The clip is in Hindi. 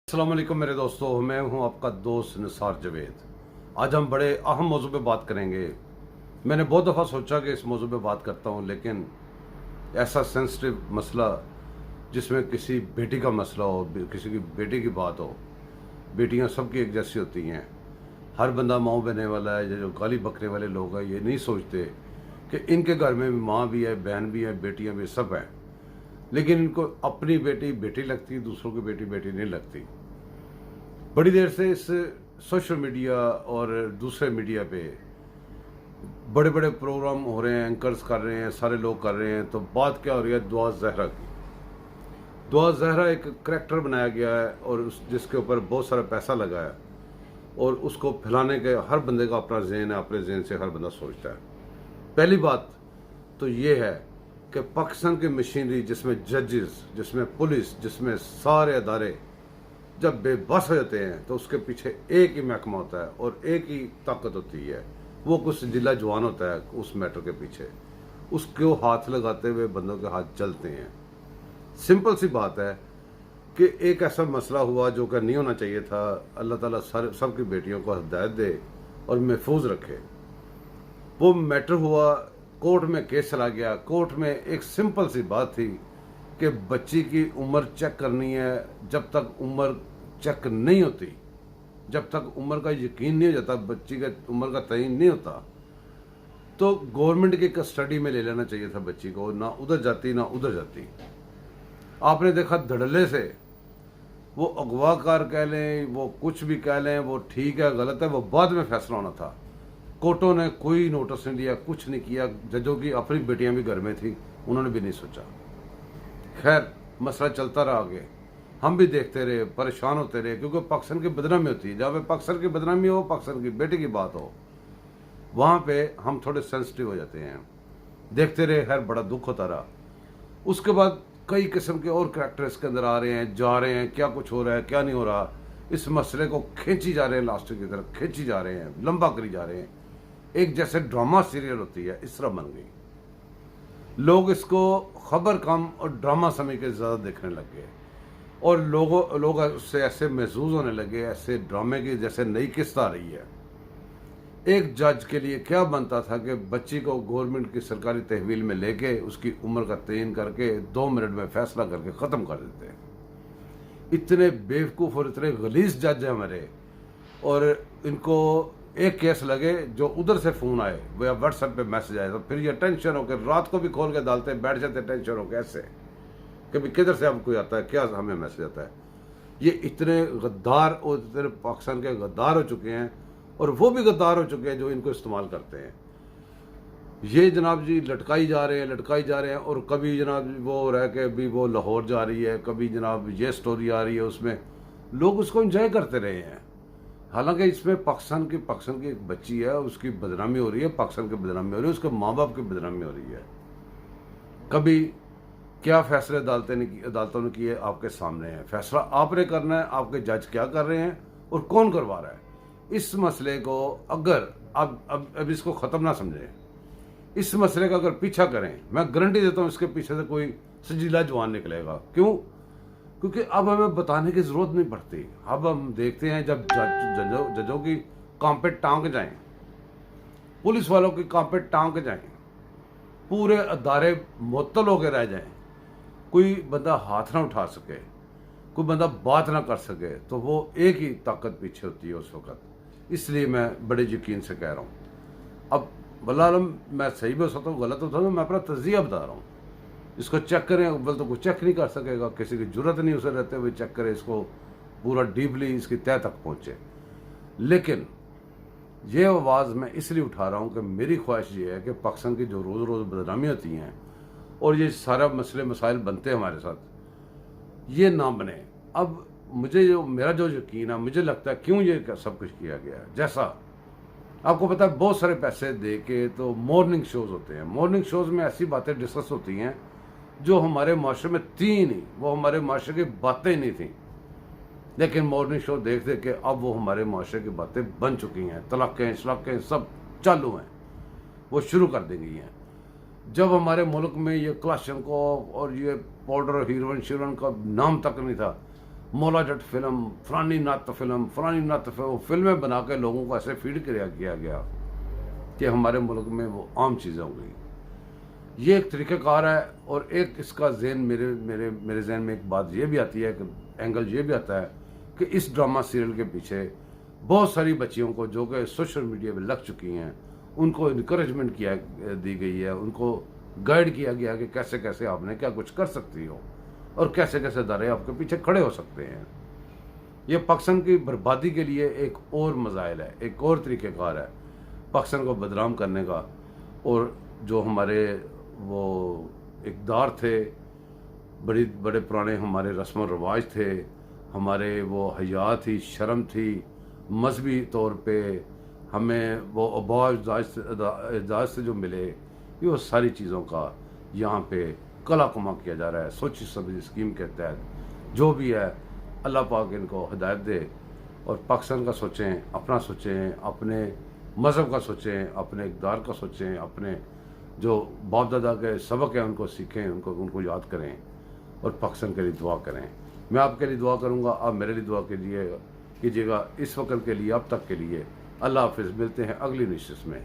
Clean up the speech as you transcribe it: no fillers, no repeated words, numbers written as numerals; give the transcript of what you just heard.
अस्सलाम वालेकुम मेरे दोस्तों, मैं हूं आपका दोस्त निसार जवेद। आज हम बड़े अहम मौजू पे बात करेंगे। मैंने बहुत दफ़ा सोचा कि इस मौजू पे बात करता हूं, लेकिन ऐसा सेंसिटिव मसला जिसमें किसी बेटी का मसला हो, किसी की बेटी की बात हो। बेटियां सबकी एक जैसी होती हैं। हर बंदा माँ बनने वाला है। ये जो गाली बकने वाले लोग हैं, ये नहीं सोचते कि इनके घर में माँ भी है, बहन भी है, बेटियाँ भी सब हैं, लेकिन इनको अपनी बेटी बेटी लगती, दूसरों की बेटी बेटी नहीं लगती। बड़ी देर से इस सोशल मीडिया और दूसरे मीडिया पे बड़े बड़े प्रोग्राम हो रहे हैं, एंकर्स कर रहे हैं, सारे लोग कर रहे हैं। तो बात क्या हो रही है? दुआ जहरा की। दुआ जहरा एक करैक्टर बनाया गया है और जिसके ऊपर बहुत सारा पैसा लगा है, और उसको फैलाने के हर बंदे का अपना जहन है। अपने जहन से हर बंदा सोचता है। पहली बात तो ये है कि पाकिस्तान की मशीनरी, जिसमें जजेस, जिसमें पुलिस, जिसमें सारे अदारे जब बेबस हो जाते हैं, तो उसके पीछे एक ही महकमा होता है और एक ही ताकत होती है। वो कुछ जिला जवान होता है उस मैटर के पीछे। उसको हाथ लगाते हुए बंदों के हाथ जलते हैं। सिंपल सी बात है कि एक ऐसा मसला हुआ जो कि नहीं होना चाहिए था। अल्लाह ताला सबकी बेटियों को हिदायत दे और महफूज रखे। वो मैटर हुआ, कोर्ट में केस चला गया। कोर्ट में एक सिंपल सी बात थी कि बच्ची की उम्र चेक करनी है। जब तक उम्र चेक नहीं होती, जब तक उम्र का यकीन नहीं हो जाता, बच्ची का उम्र का तयन नहीं होता, तो गवर्नमेंट की कस्टडी में ले लेना चाहिए था बच्ची को। ना उधर जाती ना उधर जाती। आपने देखा धड़ल्ले से, वो अगवाकार कह लें, वो कुछ भी कह लें, वो ठीक है गलत है, वो बाद में फैसला होना था। कोर्टों ने कोई नोटिस नहीं लिया, कुछ नहीं किया। जजों की अपनी बेटियां भी घर में थी, उन्होंने भी नहीं सोचा। खैर, मसला चलता रहा आगे। हम भी देखते रहे, परेशान होते रहे, क्योंकि पाकिस्तान की बदनामी होती है। जहाँ पे पाकिस्तान की बदनामी हो, पाकिस्तान की बेटी की बात हो, वहाँ पे हम थोड़े सेंसिटिव हो जाते हैं। देखते रहे, खैर बड़ा दुख होता रहा। उसके बाद कई किस्म के और करैक्टर इसके अंदर आ रहे हैं, जा रहे हैं, क्या कुछ हो रहा है, क्या नहीं हो रहा। इस मसले को खींची जा रहे हैं, लास्ट की तरफ खींची जा रहे हैं, लंबा करी जा रहे हैं। एक जैसे ड्रामा सीरियल होती है, इस तरह बन गई। लोग इसको खबर कम और ड्रामा समझ के ज़्यादा देखने लग गए, और लोग उससे ऐसे महसूस होने लगे, ऐसे ड्रामे की जैसे नई किस्त आ रही है। एक जज के लिए क्या बनता था कि बच्ची को गवर्नमेंट की सरकारी तहवील में लेके उसकी उम्र का तयन करके 2 मिनट में फैसला करके ख़त्म कर देते हैं। इतने बेवकूफ़ और इतने गलीज जज हैं हमारे। और इनको एक केस लगे, जो उधर से फ़ोन आए वो या व्हाट्सएप पे मैसेज आए, तो फिर ये टेंशन होकर रात को भी खोल के डालते, बैठ जाते टेंशन होकर ऐसे कि भाई किधर से अब कोई आता है, क्या हमें मैसेज आता है। ये इतने गद्दार और इतने पाकिस्तान के गद्दार हो चुके हैं, और वो भी गद्दार हो चुके हैं जो इनको इस्तेमाल करते हैं। ये जनाब जी लटकाई जा रहे हैं, लटकाई जा रहे हैं। और कभी जनाब वो रह के भी वो लाहौर जा रही है, कभी जनाब ये स्टोरी आ रही है, उसमें लोग उसको एंजॉय करते रहे हैं। हालांकि इसमें पाकिस्तान की एक बच्ची है, उसकी बदनामी हो रही है, पाकिस्तान की बदनामी हो रही है, उसके माँ बाप की बदनामी हो रही है। कभी क्या फैसले अदालतों ने किए आपके सामने है। फैसला आपने करना है, आपके जज क्या कर रहे हैं और कौन करवा रहा है। इस मसले को अगर अब इसको ख़त्म ना समझें, इस मसले का अगर पीछा करें, मैं गारंटी देता हूँ इसके पीछे से कोई सजीला जवान निकलेगा। क्यों? क्योंकि अब हमें बताने की ज़रूरत नहीं पड़ती। अब हम देखते हैं जब जजों की काम पे टांग जाएं, पुलिस वालों की काम पे टांग जाएं, पूरे अदारे मुअत्तल होकर रह जाएं, कोई बंदा हाथ ना उठा सके, कोई बंदा बात ना कर सके, तो वो एक ही ताकत पीछे होती है उस वक़्त। इसलिए मैं बड़े यकीन से कह रहा हूँ। अब वल्लाह आलम, मैं सही भी हो सकता हूँ, गलत होता हूँ, मैं अपना तज़िया बता रहा हूँ। इसको चेक करें, अव्वल तो कोई चेक नहीं कर सकेगा, किसी की जरूरत नहीं उसे रहते हुए चेक करे, इसको पूरा डीपली इसकी तह तक पहुँचे। लेकिन ये आवाज़ मैं इसलिए उठा रहा हूँ कि मेरी ख्वाहिश ये है कि पाकिस्तान की जो रोज़ रोज़ बदनामी होती हैं और ये सारा मसले मसाइल बनते हैं हमारे साथ, ये ना बने। अब मेरा जो यकीन है, मुझे लगता है क्यों ये सब कुछ किया गया है। जैसा आपको पता है, बहुत सारे पैसे दे के तो मॉर्निंग शोज़ होते हैं। मॉर्निंग शोज़ में ऐसी बातें डिस्कस होती हैं जो हमारे माशरे में थी नहीं, वो हमारे माशरे की बातें नहीं थी। लेकिन मॉर्निंग शो देख देख के अब वो हमारे माशरे की बातें बन चुकी हैं। तलाक़ें शलाक़ें सब चालू हैं, वो शुरू कर दी गई हैं। जब हमारे मुल्क में ये क्लाशन को और ये पाउडर हीरोइन शीरोइन का नाम तक नहीं था, मौला जट फिल्म, फलानी नत फिल्म, फलानी नत फिल्म, फिल्में बना के लोगों को ऐसे फीड किया गया कि हमारे मुल्क में वो आम चीज़ें हो गई। ये एक तरीक़ाकार है। और एक इसका ज़हन मेरे ज़हन में एक बात ये भी आती है कि एंगल ये भी आता है कि इस ड्रामा सीरियल के पीछे बहुत सारी बच्चियों को जो कि सोशल मीडिया पे लग चुकी हैं, उनको इनकरेजमेंट दी गई है, उनको गाइड किया गया कि कैसे कैसे आपने क्या कुछ कर सकती हो और कैसे कैसे दायरे आपके पीछे खड़े हो सकते हैं। ये पाकिस्तान की बर्बादी के लिए एक और मज़ाइल है, एक और तरीक़ेकार है पाकिस्तान को बदनाम करने का। और जो हमारे वो इक़दार थे, बड़े पुराने हमारे रस्म व रवाज थे, हमारे वो हया थी, शर्म थी, मजहबी तौर पे हमें वो इजाज़त से जो मिले, ये वो सारी चीज़ों का यहाँ पे कला कमा किया जा रहा है। सोची समझी स्कीम के तहत जो भी है, अल्लाह पाक इनको हिदायत दे और पाकिस्तान का सोचें, अपना सोचें, अपने मज़हब का सोचें, अपने इक़दार का सोचें, अपने जो बाप दादा के सबक हैं उनको सीखें, उनको याद करें और पाकिस्तान के लिए दुआ करें। मैं आपके लिए दुआ करूँगा, आप मेरे लिए दुआ कीजिएगा। इस वक्त के लिए, अब तक के लिए। अल्लाह हाफ़िज़। मिलते हैं अगली नशिस्त में।